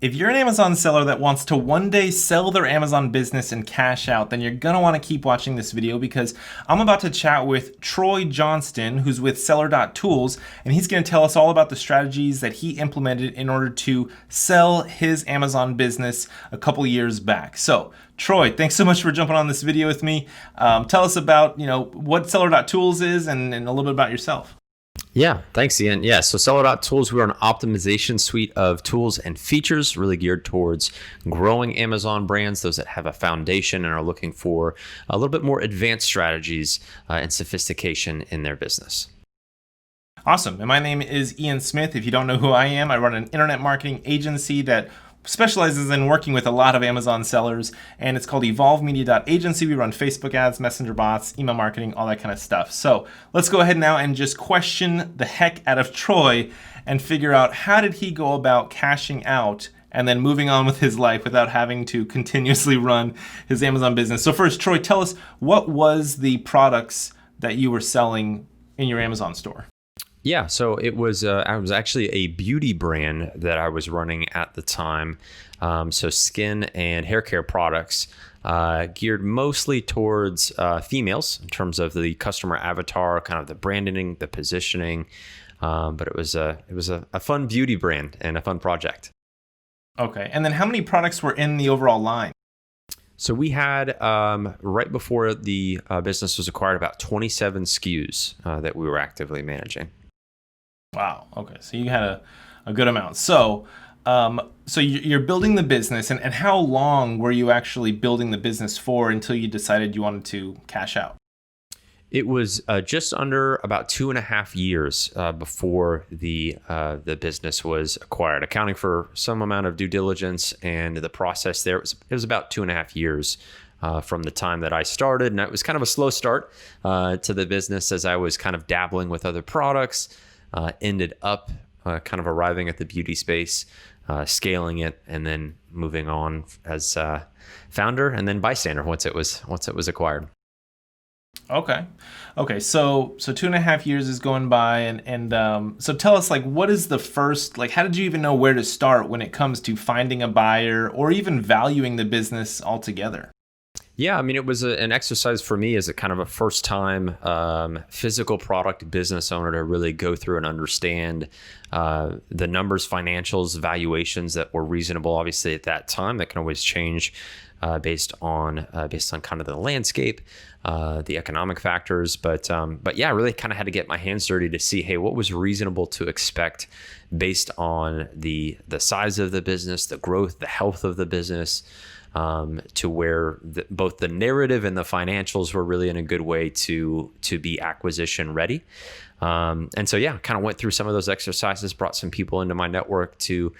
If you're an Amazon seller that wants to one day sell their Amazon business and cash out, then you're going to want to keep watching this video because I'm about to chat with Troy Johnston, who's with Seller.Tools, and he's going to tell us all about the strategies that he implemented in order to sell his Amazon business a couple years back. So, Troy, thanks so much for jumping on this video with me. Tell us about, what Seller.Tools is and a little bit about yourself. Yeah, thanks, Ian. Yeah, so Seller.Tools, we're an optimization suite of tools and features really geared towards growing Amazon brands, those that have a foundation and are looking for a little bit more advanced strategies and sophistication in their business. Awesome. And my name is Ian Smith. If you don't know who I am, I run an internet marketing agency that specializes in working with a lot of Amazon sellers, and it's called evolvemedia.agency. We run Facebook ads, messenger bots, email marketing, all that kind of stuff. So let's go ahead now and just question the heck out of Troy and figure out how did he go about cashing out and then moving on with his life without having to continuously run his Amazon business. So first, Troy, tell us, what was the products that you were selling in your Amazon store? Yeah, so I was actually a beauty brand that I was running at the time. So skin and hair care products geared mostly towards females in terms of the customer avatar, kind of the branding, the positioning. But it was a fun beauty brand and a fun project. Okay, and then how many products were in the overall line? So we had, right before the business was acquired, about 27 SKUs that we were actively managing. Wow. Okay. So you had a good amount. So you're building the business, and how long were you actually building the business for until you decided you wanted to cash out? It was just under about 2.5 years before the business was acquired, accounting for some amount of due diligence and the process there. It was about 2.5 years from the time that I started, and it was kind of a slow start to the business as I was kind of dabbling with other products. Ended up kind of arriving at the beauty space, scaling it, and then moving on as founder and then bystander once it was acquired. Okay. So 2.5 years is going by, and so tell us, what is the first, how did you even know where to start when it comes to finding a buyer or even valuing the business altogether? Yeah, I mean, it was an exercise for me as a kind of a first time physical product business owner to really go through and understand the numbers, financials, valuations that were reasonable. Obviously, at that time, that can always change based on kind of the landscape, the economic factors. But yeah, I really kind of had to get my hands dirty to see, hey, what was reasonable to expect based on the size of the business, the growth, the health of the business. To where both the narrative and the financials were really in a good way to be acquisition ready. And so, yeah, kind of went through some of those exercises, brought some people into my network to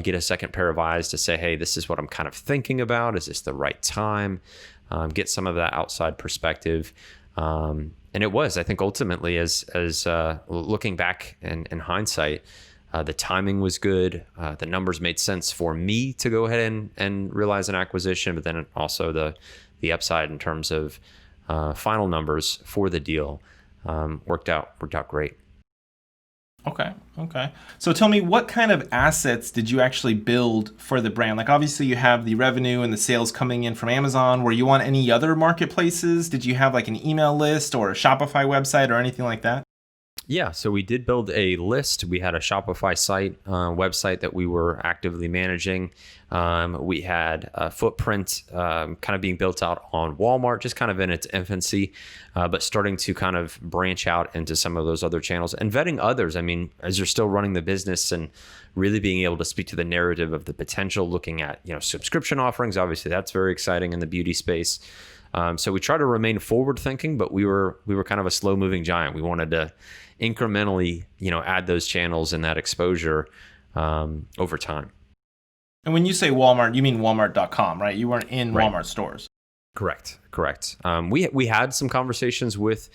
get a second pair of eyes to say, hey, this is what I'm kind of thinking about. Is this the right time? Get some of that outside perspective. And it was, I think, ultimately, as looking back in hindsight, the timing was good. The numbers made sense for me to go ahead and realize an acquisition, but then also the upside in terms of final numbers for the deal worked out great. Okay. So tell me, what kind of assets did you actually build for the brand? Obviously you have the revenue and the sales coming in from Amazon. Were you on any other marketplaces? Did you have an email list or a Shopify website or anything like that? Yeah, so we did build a list. We had a Shopify site, website that we were actively managing. We had a footprint kind of being built out on Walmart, just kind of in its infancy, but starting to kind of branch out into some of those other channels and vetting others. I mean, as you're still running the business and really being able to speak to the narrative of the potential, looking at subscription offerings. Obviously, that's very exciting in the beauty space. So we try to remain forward thinking, but we were kind of a slow moving giant. We wanted to incrementally, add those channels and that exposure over time. And when you say Walmart, you mean Walmart.com, right? You weren't in Right. Walmart stores. Correct. We had some conversations with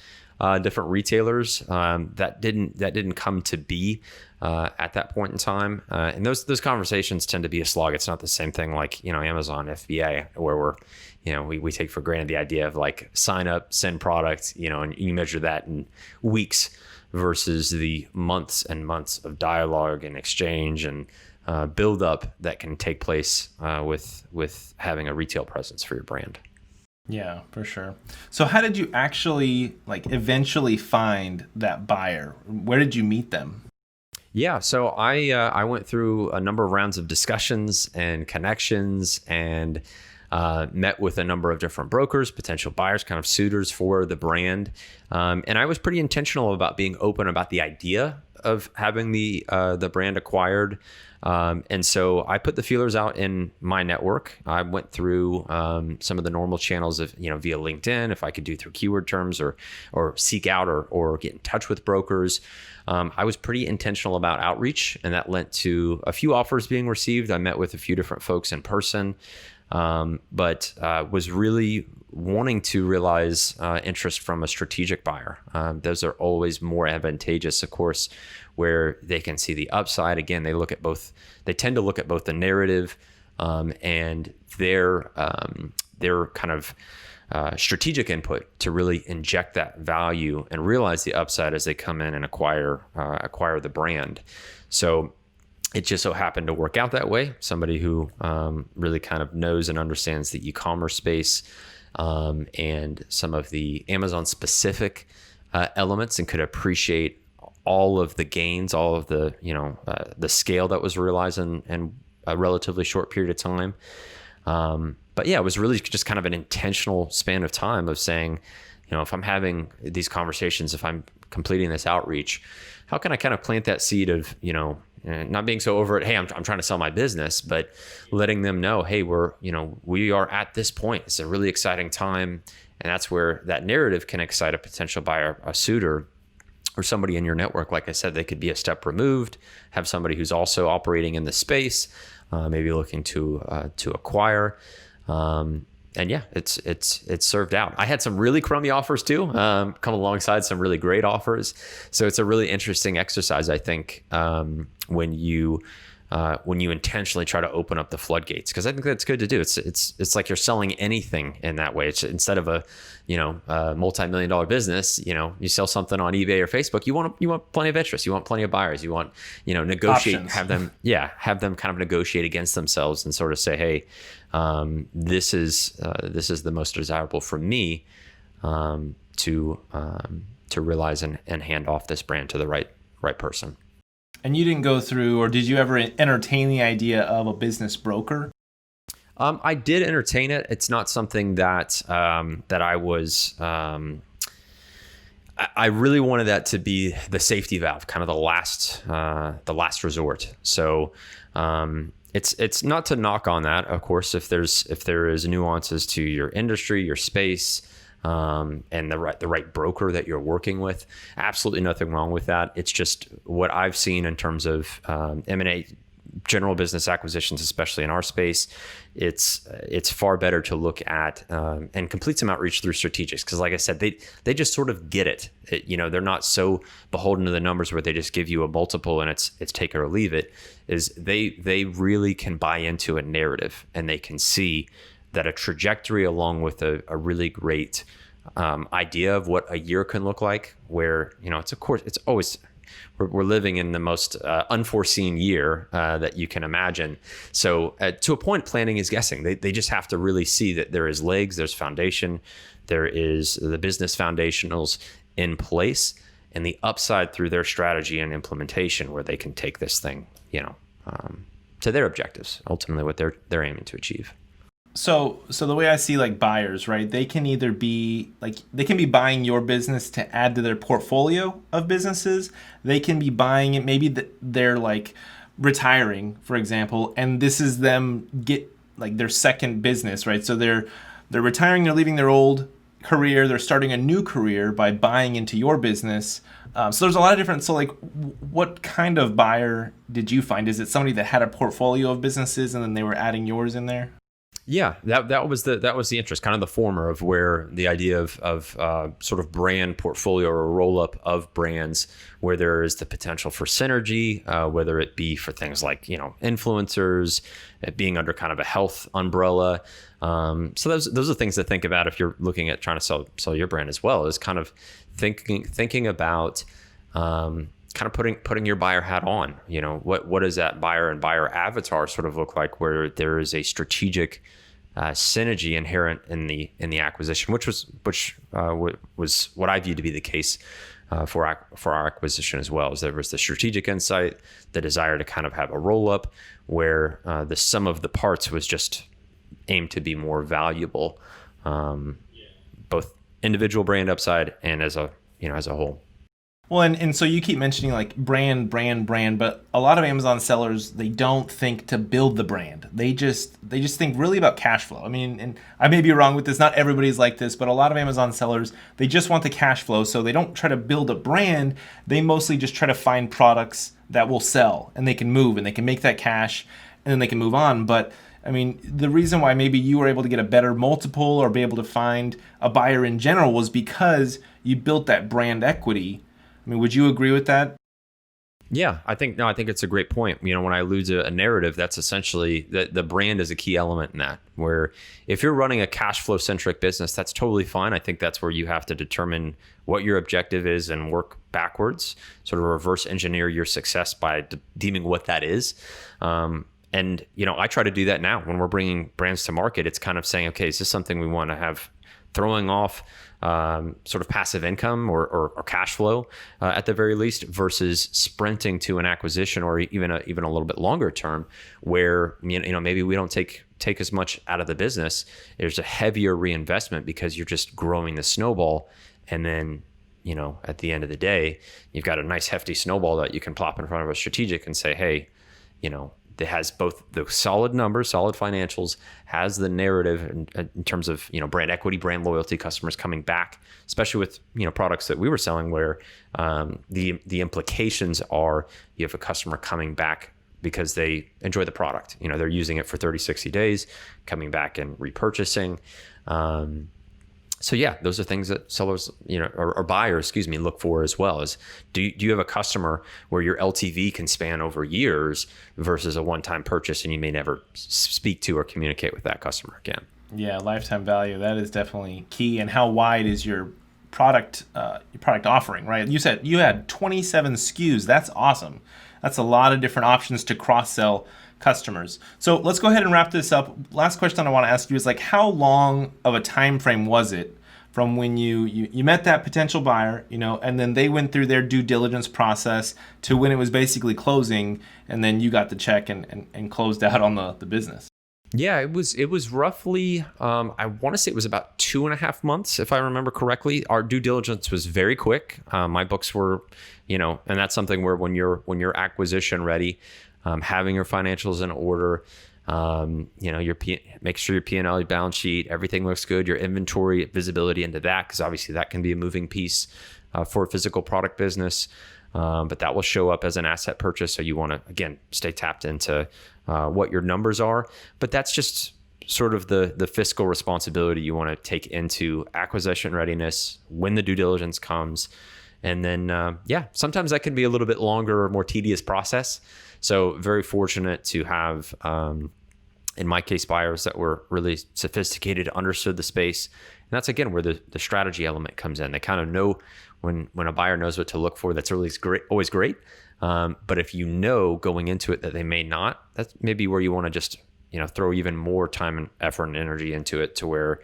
different retailers that didn't come to be at that point in time. And those conversations tend to be a slog. It's not the same thing like Amazon FBA, where we take for granted the idea of sign up, send product, and you measure that in weeks versus the months and months of dialogue and exchange and build up that can take place with having a retail presence for your brand. Yeah, for sure. So how did you actually eventually find that buyer? Where did you meet them? Yeah, so I went through a number of rounds of discussions and connections, and met with a number of different brokers, potential buyers, kind of suitors for the brand. And I was pretty intentional about being open about the idea of having the brand acquired. And so I put the feelers out in my network. I went through some of the normal channels of, via LinkedIn, if I could do through keyword terms or seek out or get in touch with brokers. I was pretty intentional about outreach, and that led to a few offers being received. I met with a few different folks in person, but was really wanting to realize interest from a strategic buyer. Those are always more advantageous, of course, where they can see the upside. Again, they tend to look at both the narrative and their kind of strategic input to really inject that value and realize the upside as they come in and acquire the brand. So it just so happened to work out that way. Somebody who really kind of knows and understands the e-commerce space and some of the Amazon specific elements, and could appreciate all of the gains, all of the the scale that was realized in a relatively short period of time. But yeah, it was really just kind of an intentional span of time of saying, if I'm having these conversations, if I'm completing this outreach, how can I kind of plant that seed of, not being so overt, hey, I'm trying to sell my business, but letting them know, hey, we are at this point. It's a really exciting time. And that's where that narrative can excite a potential buyer, a suitor, or somebody in your network. Like I said, they could be a step removed, have somebody who's also operating in the space, maybe looking to acquire. And yeah, it's served out. I had some really crummy offers too, come alongside some really great offers. So it's a really interesting exercise, I think, when you intentionally try to open up the floodgates, because I think that's good to do. It's like you're selling anything in that way. It's instead of a multi-million-dollar business, you sell something on eBay or Facebook, you want plenty of interest, you want plenty of buyers, you want, negotiate, options. have them kind of negotiate against themselves and sort of say, hey, this is the most desirable for me to realize and hand off this brand to the right person. And you didn't go through, or did you ever entertain the idea of a business broker? I did entertain it. It's not something that I was. I really wanted that to be the safety valve, kind of the last resort. So it's not to knock on that, of course. If there is nuances to your industry, your space, and the right broker that you're working with, absolutely nothing wrong with that. It's just what I've seen in terms of M&A, general business acquisitions, especially in our space. It's far better to look at and complete some outreach through strategics, because like I said, they just sort of get it. They're not so beholden to the numbers where they just give you a multiple and it's take it or leave it. Is they really can buy into a narrative, and they can see that a trajectory along with a really great idea of what a year can look like, where, it's always, we're living in the most unforeseen year that you can imagine. So to a point, planning is guessing. They just have to really see that there is legs, there's foundation, there is the business foundationals in place, and the upside through their strategy and implementation, where they can take this thing, to their objectives, ultimately what they're aiming to achieve. So the way I see buyers, right? They can either be buying your business to add to their portfolio of businesses. They can be buying it. Maybe they're retiring, for example, and this is them get their second business, right? So they're retiring, they're leaving their old career, they're starting a new career by buying into your business. So there's a lot of different. So what kind of buyer did you find? Is it somebody that had a portfolio of businesses and then they were adding yours in there? Yeah, that was the interest, kind of the former, of where the idea of sort of brand portfolio or roll up of brands, where there is the potential for synergy, whether it be for things like influencers, it being under kind of a health umbrella. So those are things to think about if you're looking at trying to sell your brand as well, is kind of thinking about kind of putting your buyer hat on. What does that buyer and buyer avatar sort of look like, where there is a strategic synergy inherent in the acquisition, which was what I viewed to be the case for our acquisition as well. Is there was the strategic insight, the desire to kind of have a roll up where the sum of the parts was just aimed to be more valuable, both individual brand upside and as a whole. Well, and so you keep mentioning like brand, but a lot of Amazon sellers, they don't think to build the brand. They just think really about cash flow. I mean, and I may be wrong with this, not everybody's like this, but a lot of Amazon sellers, they just want the cash flow. So they don't try to build a brand. They mostly just try to find products that will sell and they can move and they can make that cash and then they can move on. But I mean, the reason why maybe you were able to get a better multiple or be able to find a buyer in general was because you built that brand equity. I mean, would you agree with that? Yeah, I think it's a great point. When I allude to a narrative, that's essentially the brand is a key element in that. Where if you're running a cash flow centric business, that's totally fine. I think that's where you have to determine what your objective is and work backwards, sort of reverse engineer your success by deeming what that is. And I try to do that now when we're bringing brands to market. It's kind of saying, okay, is this something we want to have throwing off sort of passive income or cash flow at the very least, versus sprinting to an acquisition or even a little bit longer term where maybe we don't take as much out of the business. There's a heavier reinvestment because you're just growing the snowball, and then at the end of the day, you've got a nice hefty snowball that you can plop in front of a strategic and say, hey, that has both the solid numbers, solid financials, has the narrative in terms of brand equity, brand loyalty, customers coming back, especially with products that we were selling where the implications are you have a customer coming back because they enjoy the product. They're using it for 30, 60 days, coming back and repurchasing. So yeah, those are things that sellers, or buyers, look for as well. Is do you have a customer where your LTV can span over years versus a one-time purchase, and you may never speak to or communicate with that customer again? Yeah, lifetime value, that is definitely key. And how wide is your product offering, right? You said you had 27 SKUs. That's awesome. That's a lot of different options to cross-sell customers. So let's go ahead and wrap this up. Last question I want to ask you is like, how long of a time frame was it from when you met that potential buyer, and then they went through their due diligence process to when it was basically closing, and then you got the check and closed out on the business? Yeah, it was roughly, I want to say it was about 2.5 months, if I remember correctly. Our due diligence was very quick. My books were, and that's something where when you're acquisition ready, having your financials in order, make sure your P&L, your balance sheet, everything looks good, your inventory visibility into that, because obviously that can be a moving piece for a physical product business. But that will show up as an asset purchase. So you want to, again, stay tapped into what your numbers are. But that's just sort of the fiscal responsibility you want to take into acquisition readiness when the due diligence comes. And then, sometimes that can be a little bit longer or more tedious process. So very fortunate to have, in my case, buyers that were really sophisticated, understood the space. And that's, again, where the strategy element comes in. They kind of know when a buyer knows what to look for, that's always great. But if going into it that they may not, that's maybe where you want to just, throw even more time and effort and energy into it to where,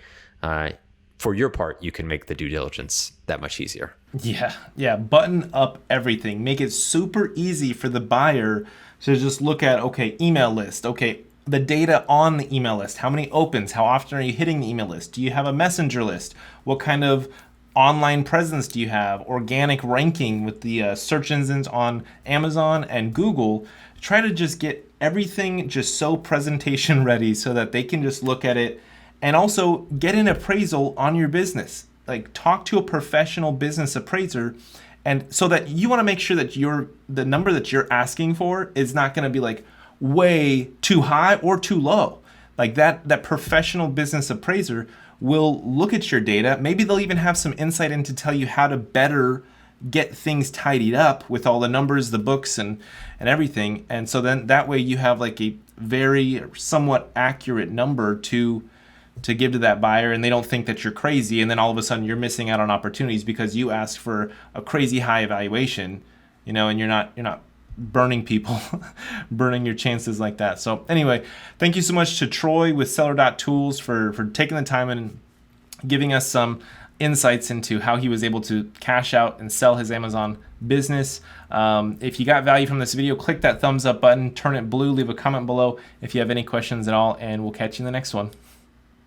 for your part, you can make the due diligence that much easier. Yeah. Button up everything. Make it super easy for the buyer to just look at, okay, email list. Okay, the data on the email list. How many opens? How often are you hitting the email list? Do you have a messenger list? What kind of online presence do you have? Organic ranking with the search engines on Amazon and Google. Try to just get everything just so presentation ready so that they can just look at it. And also get an appraisal on your business. Like, talk to a professional business appraiser, and so that you want to make sure that the number that you're asking for is not going to be like way too high or too low. Like that professional business appraiser will look at your data. Maybe they'll even have some insight into tell you how to better get things tidied up with all the numbers, the books, and everything. And so then that way you have like a very somewhat accurate number to give to that buyer, and they don't think that you're crazy, and then all of a sudden you're missing out on opportunities because you asked for a crazy high evaluation and you're not burning people, burning your chances like that. So anyway, thank you so much to Troy with Seller.Tools for taking the time and giving us some insights into how he was able to cash out and sell his Amazon business. If you got value from this video, click that thumbs up button, turn it blue, leave a comment below if you have any questions at all, and we'll catch you in the next one.